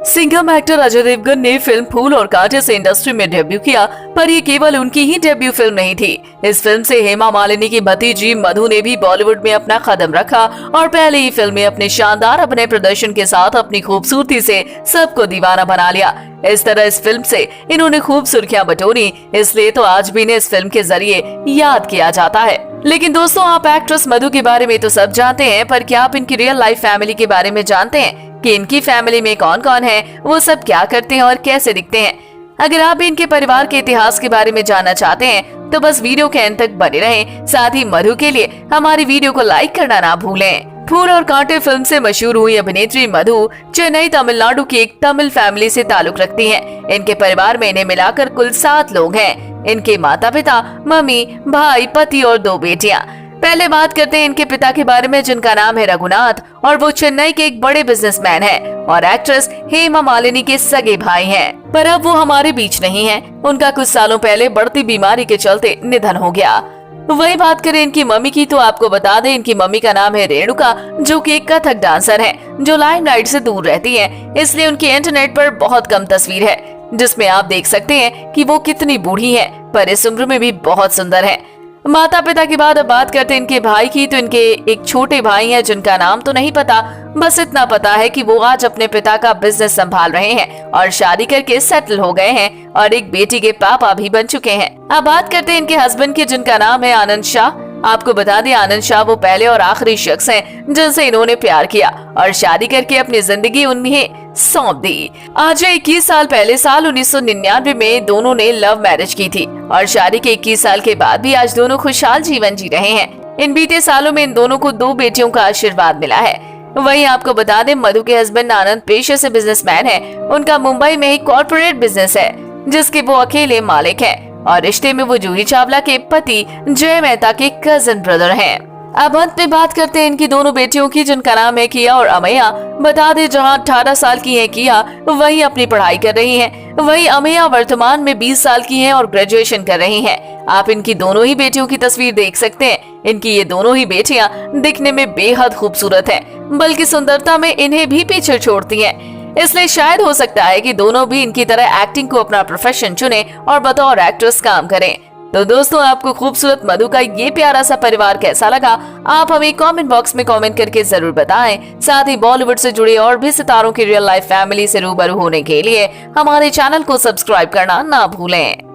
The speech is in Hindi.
सिंघम एक्टर अजय देवगन ने फिल्म फूल और कांटे से इंडस्ट्री में डेब्यू किया, पर ये केवल उनकी ही डेब्यू फिल्म नहीं थी। इस फिल्म से हेमा मालिनी की भतीजी मधु ने भी बॉलीवुड में अपना कदम रखा और पहले ही फिल्म में अपने शानदार अभिनय प्रदर्शन के साथ अपनी खूबसूरती से सबको दीवाना बना लिया। इस तरह इस फिल्म से इन्होंने खूब सुर्खियां बटोरी, इसलिए तो आज भी इन्हें इस फिल्म के जरिए याद किया जाता है। लेकिन दोस्तों, आप एक्ट्रेस मधु के बारे में तो सब जानते हैं, पर क्या आप इनकी रियल लाइफ फैमिली के बारे में जानते हैं कि इनकी फैमिली में कौन कौन है, वो सब क्या करते हैं और कैसे दिखते हैं? अगर आप भी इनके परिवार के इतिहास के बारे में जानना चाहते हैं तो बस वीडियो के अंत तक बने रहें। साथ ही मधु के लिए हमारी वीडियो को लाइक करना ना भूलें। फूल और कांटे फिल्म से मशहूर हुई अभिनेत्री मधु चेन्नई तमिलनाडु की एक तमिल फैमिली से ताल्लुक रखती हैं। इनके परिवार में इन्हें मिलाकर कुल 7 लोग हैं। इनके माता पिता, मम्मी, भाई, पति और 2 बेटियां। पहले बात करते हैं इनके पिता के बारे में, जिनका नाम है रघुनाथ और वो चेन्नई के एक बड़े बिजनेसमैन हैं और एक्ट्रेस हेमा मालिनी के सगे भाई हैं। पर अब वो हमारे बीच नहीं हैं। उनका कुछ सालों पहले बढ़ती बीमारी के चलते निधन हो गया। वही बात करें इनकी मम्मी की तो आपको बता दें, इनकी मम्मी का नाम है रेणुका, जो कि एक कथक डांसर है जो लाइमलाइट से दूर रहती है, इसलिए उनकी इंटरनेट पर बहुत कम तस्वीर है, जिसमें आप देख सकते हैं कि वो कितनी बूढ़ी है, पर इस उम्र में भी बहुत सुंदर है। माता पिता के बाद अब बात करते हैं इनके भाई की, तो इनके एक छोटे भाई हैं जिनका नाम तो नहीं पता, बस इतना पता है कि वो आज अपने पिता का बिजनेस संभाल रहे हैं और शादी करके सेटल हो गए हैं और एक बेटी के पापा भी बन चुके हैं। अब बात करते हैं इनके हस्बैंड की, जिनका नाम है आनंद शाह। आपको बता दें, आनंद शाह वो पहले और आखिरी शख्स हैं जिनसे इन्होंने प्यार किया और शादी करके अपनी जिंदगी उन्हें सौंप दी। आज 21 साल पहले साल 1999 में दोनों ने लव मैरिज की थी और शादी के 21 साल के बाद भी आज दोनों खुशहाल जीवन जी रहे हैं। इन बीते सालों में इन दोनों को 2 बेटियों का आशीर्वाद मिला है। वहीं आपको बता दें, मधु के हस्बैंड आनंद पेशे से बिजनेसमैन है। उनका मुंबई में एक कॉर्पोरेट बिजनेस है जिसके वो अकेले मालिक है और रिश्ते में वो जूही चावला के पति जय मेहता के कजिन ब्रदर हैं। अब अंत में बात करते हैं इनकी दोनों बेटियों की, जिनका नाम है किया और अमेया। बता दें, जहां 18 साल की है किया, वही अपनी पढ़ाई कर रही हैं। वही अमेया वर्तमान में 20 साल की हैं और ग्रेजुएशन कर रही हैं। आप इनकी दोनों ही बेटियों की तस्वीर देख सकते हैं। इनकी ये दोनों ही बेटियां दिखने में बेहद खूबसूरत हैं, बल्कि सुंदरता में इन्हें भी पीछे छोड़ती हैं। इसलिए शायद हो सकता है कि दोनों भी इनकी तरह एक्टिंग को अपना प्रोफेशन चुने और बतौर एक्ट्रेस काम करें। तो दोस्तों, आपको खूबसूरत मधु का ये प्यारा सा परिवार कैसा लगा, आप हमें कमेंट बॉक्स में कमेंट करके जरूर बताएं। साथ ही बॉलीवुड से जुड़े और भी सितारों की रियल लाइफ फैमिली से रूबरू होने के लिए हमारे चैनल को सब्सक्राइब करना ना भूलें।